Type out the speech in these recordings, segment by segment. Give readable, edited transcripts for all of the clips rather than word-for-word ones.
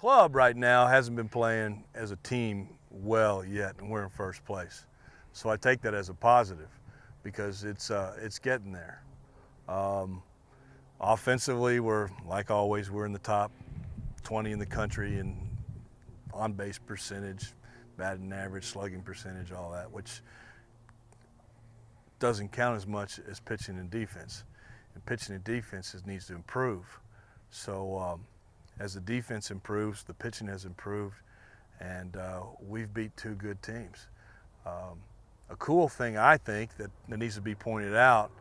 club right now hasn't been playing as a team well yet, and we're in first place. So I take that as a positive because it's getting there. Offensively, we're, like always, we're in the top 20 in the country in on-base percentage, batting average, slugging percentage, all that, which doesn't count as much as pitching and defense. And pitching and defense needs to improve. So as the defense improves, the pitching has improved, and we've beat two good teams. A cool thing I think that needs to be pointed out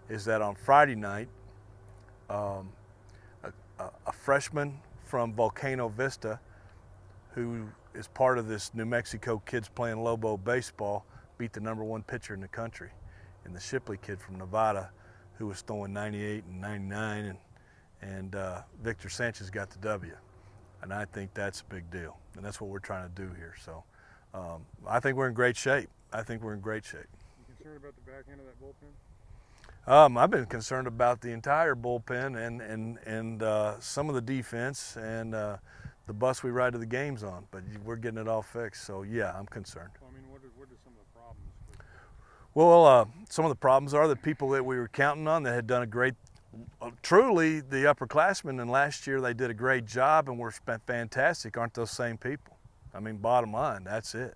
is that on Friday night, a freshman from Volcano Vista, who is part of this New Mexico Kids Playing Lobo baseball, beat the #1 pitcher in the country, and the Shipley kid from Nevada, who was throwing 98 and 99, and Victor Sanchez got the W. And I think that's a big deal, and that's what we're trying to do here. So I think we're in great shape. I think we're in great shape. You concerned about the back end of that bullpen? I've been concerned about the entire bullpen and some of the defense and the bus we ride to the games on, but we're getting it all fixed. So yeah, I'm concerned. Well, I mean, what are some of the problems? Well, some of the problems are the people that we were counting on that had done a great, truly the upperclassmen, and last year they did a great job and were fantastic, aren't those same people. I mean, bottom line, that's it.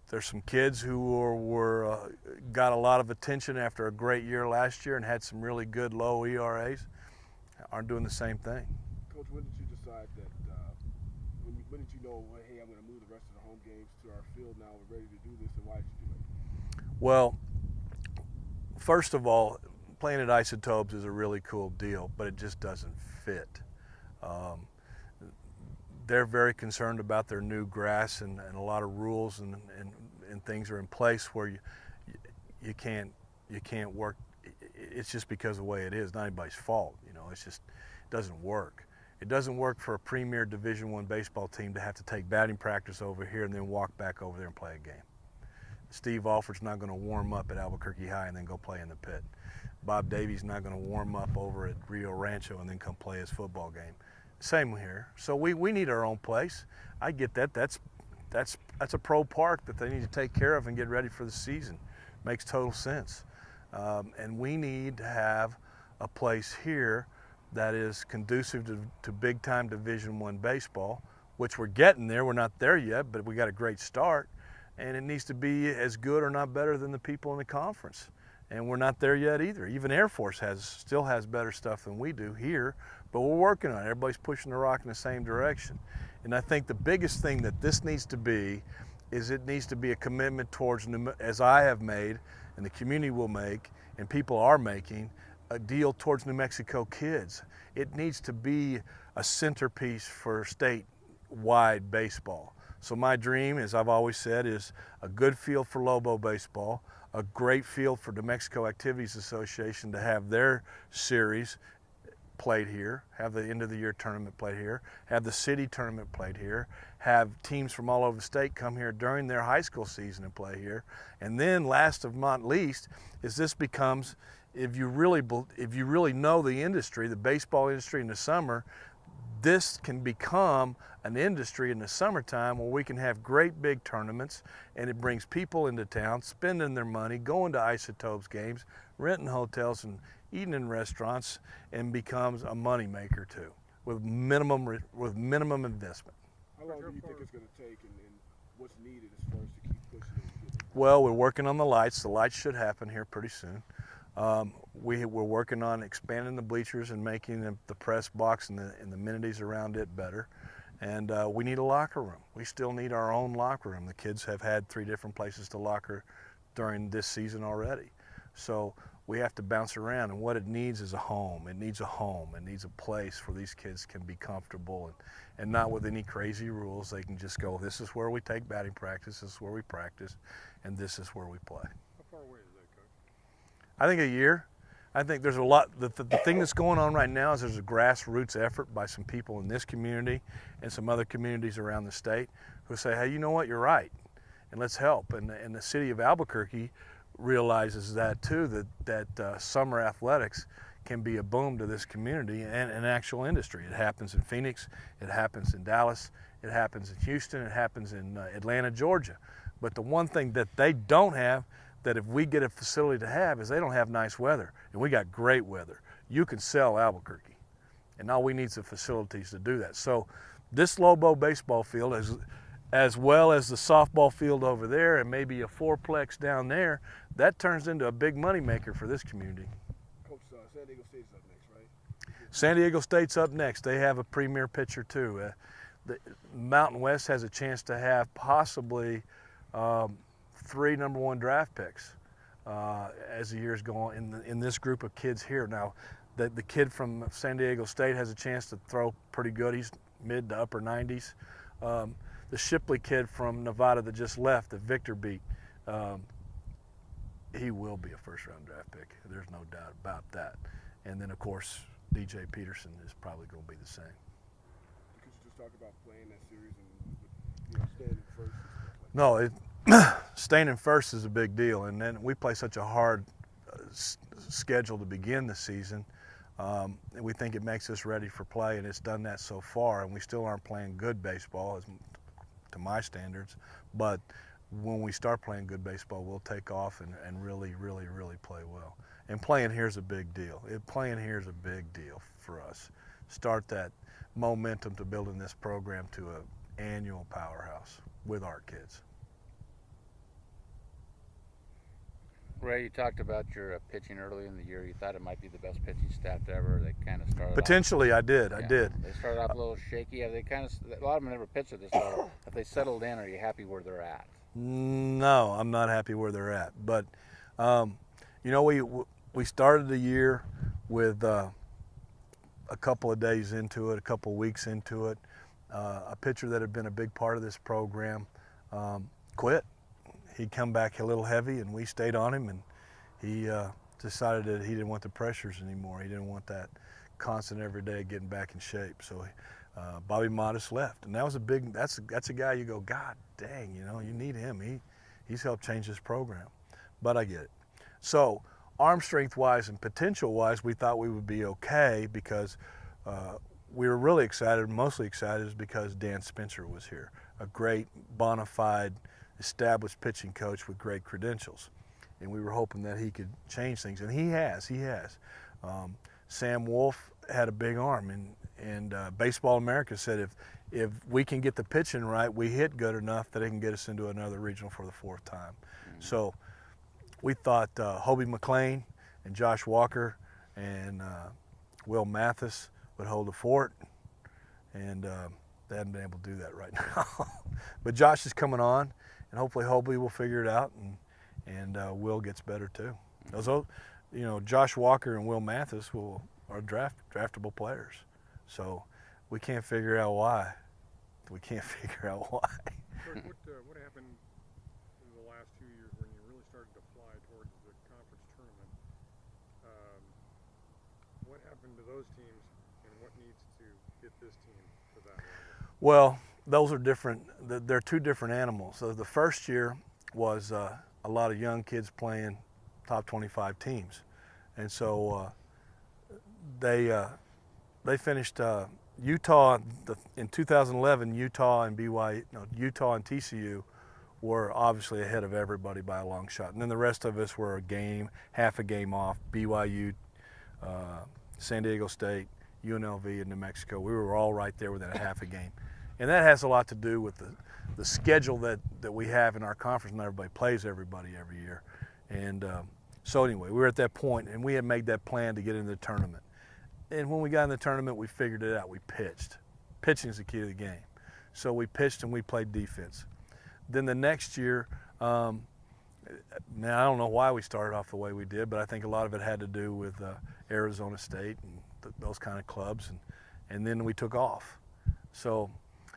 There's some kids who got a lot of attention after a great year last year and had some really good low ERAs, aren't doing the same thing. Coach, when did you decide that, when did you know, well, hey, I'm going to move the rest of the home games to our field now, we're ready to do this, and why did you do it? Well, first of all, playing at Isotopes is a really cool deal, but it just doesn't fit. They're very concerned about their new grass, and a lot of rules and things are in place where you can't work. It's just because of the way it is. Not anybody's fault, you know. It's just, it doesn't work. It doesn't work for a premier Division I baseball team to have to take batting practice over here and then walk back over there and play a game. Steve Alford's not going to warm up at Albuquerque High and then go play in the pit. Bob Davies not going to warm up over at Rio Rancho and then come play his football game. Same here. So we need our own place. I get that. That's a pro park that they need to take care of and get ready for the season. Makes total sense. And we need to have a place here that is conducive to big-time Division I baseball, which we're getting there. We're not there yet, but we got a great start. And it needs to be as good or not better than the people in the conference. And we're not there yet either. Even Air Force still has better stuff than we do here, but we're working on it. Everybody's pushing the rock in the same direction. And I think the biggest thing that this needs to be is it needs to be a commitment towards, as I have made, and the community will make, and people are making, a deal towards New Mexico kids. It needs to be a centerpiece for statewide baseball. So my dream, as I've always said, is a good field for Lobo baseball, a great field for New Mexico Activities Association to have their series played here, have the end of the year tournament played here, have the city tournament played here, have teams from all over the state come here during their high school season and play here. And then last of not least is this becomes, if you really know the industry, the baseball industry in the summer, this can become an industry in the summertime where we can have great big tournaments, and it brings people into town, spending their money, going to Isotopes games, renting hotels and eating in restaurants, and becomes a moneymaker too, with minimum investment. How long do you think it's going to take, and what's needed as far as to keep pushing it? Well, we're working on the lights. The lights should happen here pretty soon. We're working on expanding the bleachers and making the press box and the amenities around it better. And we need a locker room. We still need our own locker room. The kids have had 3 different places to locker during this season already. So we have to bounce around, and what it needs is a home. It needs a home. It needs a place where these kids can be comfortable and not with any crazy rules. They can just go, this is where we take batting practice, this is where we practice, and this is where we play. How far away is that, Coach? I think a year. I think there's a lot, the thing that's going on right now is there's a grassroots effort by some people in this community and some other communities around the state who say, hey, you know what, you're right, and let's help. And the city of Albuquerque realizes that too, that summer athletics can be a boom to this community and an actual industry. It happens in Phoenix, it happens in Dallas, it happens in Houston, it happens in Atlanta, Georgia. But the one thing that they don't have, that if we get a facility to have, is they don't have nice weather. And we got great weather. You can sell Albuquerque. And all we need is the facilities to do that. So this Lobo baseball field, as well as the softball field over there and maybe a fourplex down there, that turns into a big money maker for this community. Coach, San Diego State's up next, right? San Diego State's up next. They have a premier pitcher too. The Mountain West has a chance to have possibly 3 #1 draft picks as the years go on in this group of kids here. Now, the kid from San Diego State has a chance to throw pretty good. He's mid to upper 90s. The Shipley kid from Nevada that just left, that Victor beat, he will be a first-round draft pick. There's no doubt about that. And then, of course, DJ Peterson is probably going to be the same. Could you just talk about playing that series and staying in first? No, staying in first is a big deal. And then we play such a hard schedule to begin the season. And we think it makes us ready for play, and it's done that so far. And we still aren't playing good baseball, to my standards. But when we start playing good baseball, we'll take off and really, really, really play well. And playing here is a big deal. Playing here is a big deal for us. Start that momentum to building this program to an annual powerhouse with our kids. Ray, you talked about your pitching early in the year. You thought it might be the best pitching staff ever. They kind of started Potentially, off, I did. They started off a little shaky. Have they kind of? A lot of them never pitched at this level. Have they settled in? Are you happy where they're at? No, I'm not happy where they're at. But we started the year with a couple of days into it, a couple of weeks into it. A pitcher that had been a big part of this program quit. He'd come back a little heavy, and we stayed on him, and he decided that he didn't want the pressures anymore. He didn't want that constant every day getting back in shape. So Bobby Modest left, and that was that's a guy you go, God dang, you need him. He's helped change this program. But I get it. So arm strength wise and potential wise, we thought we would be okay because we were really excited. Mostly excited is because Dan Spencer was here, a great bona fide established pitching coach with great credentials, and we were hoping that he could change things, and he has. Sam Wolf had a big arm, and Baseball America said if we can get the pitching right, we hit good enough that it can get us into another regional for the 4th time. Mm-hmm. So we thought Hobie McLean and Josh Walker and Will Mathis would hold the fort, and they haven't been able to do that right now. But Josh is coming on, and hopefully Hobie will figure it out, and Will gets better too. Those, Josh Walker and Will Mathis are draftable players. So we can't figure out why. What happened in the last 2 years when you really started to fly towards the conference tournament? What happened to those teams, and what needs to get this team to that level? Well, those are different. They're 2 different animals. So the first year was a lot of young kids playing top 25 teams, and so they finished Utah in 2011. Utah and TCU were obviously ahead of everybody by a long shot, and then the rest of us were half a game off. BYU, San Diego State, UNLV, and New Mexico. We were all right there within a half a game. And that has a lot to do with the schedule that we have in our conference, and everybody plays everybody every year. And so anyway, we were at that point, and we had made that plan to get into the tournament. And when we got in the tournament, we figured it out. We pitched. Pitching is the key to the game. So we pitched and we played defense. Then the next year, now I don't know why we started off the way we did, but I think a lot of it had to do with Arizona State and those kind of clubs, and then we took off. So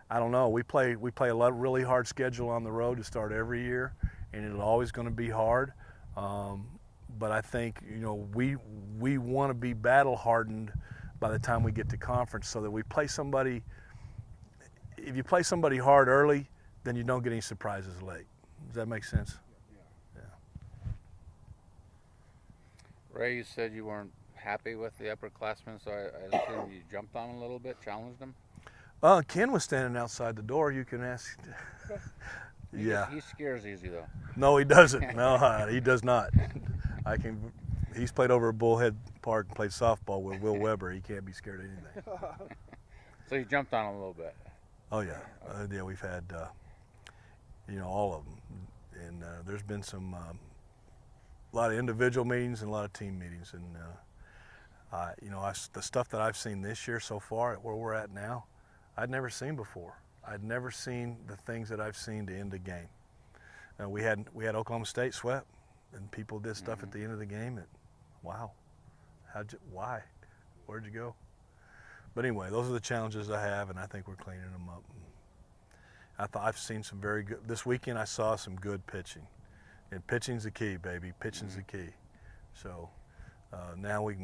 I don't know. We play a really hard schedule on the road to start every year, and it's always going to be hard. But I think we want to be battle hardened by the time we get to conference, so that we play somebody. If you play somebody hard early, then you don't get any surprises late. Does that make sense? Yeah. Ray, you said you weren't happy with the upperclassmen, so I assume you jumped on them a little bit, challenged them. Ken was standing outside the door. You can ask. Yeah. He scares easy though. No, he doesn't. No, he does not. He's played over at Bullhead Park and played softball with Will Weber. He can't be scared of anything. So you jumped on him a little bit. Oh yeah, yeah. We've had, all of them, and there's been some a lot of individual meetings and a lot of team meetings, and the stuff that I've seen this year so far at where we're at now, I'd never seen before. I'd never seen the things that I've seen to end a game. We had Oklahoma State swept, and people did stuff at the end of the game that, wow, why? Where'd you go? But anyway, those are the challenges I have, and I think we're cleaning them up. I've seen some very good. This weekend I saw some good pitching, and pitching's the key, baby. Pitching's the key. So now we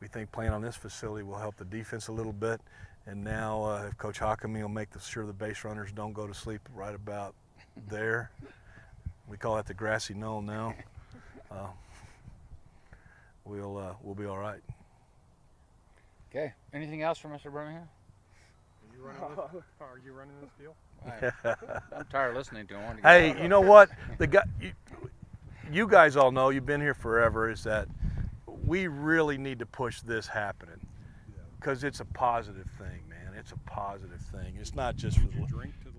think playing on this facility will help the defense a little bit. And now if Coach Hockamy will make sure the base runners don't go to sleep right about there. We call that the grassy knoll now. We'll be all right. Okay. Anything else for Mr. Birmingham? Are you running this deal? I'm tired of listening to him. Hey, you know what? You guys all know, you've been here forever, is that we really need to push this happening, because it's a positive thing, man. It's a positive thing. It's not just for Did you drink to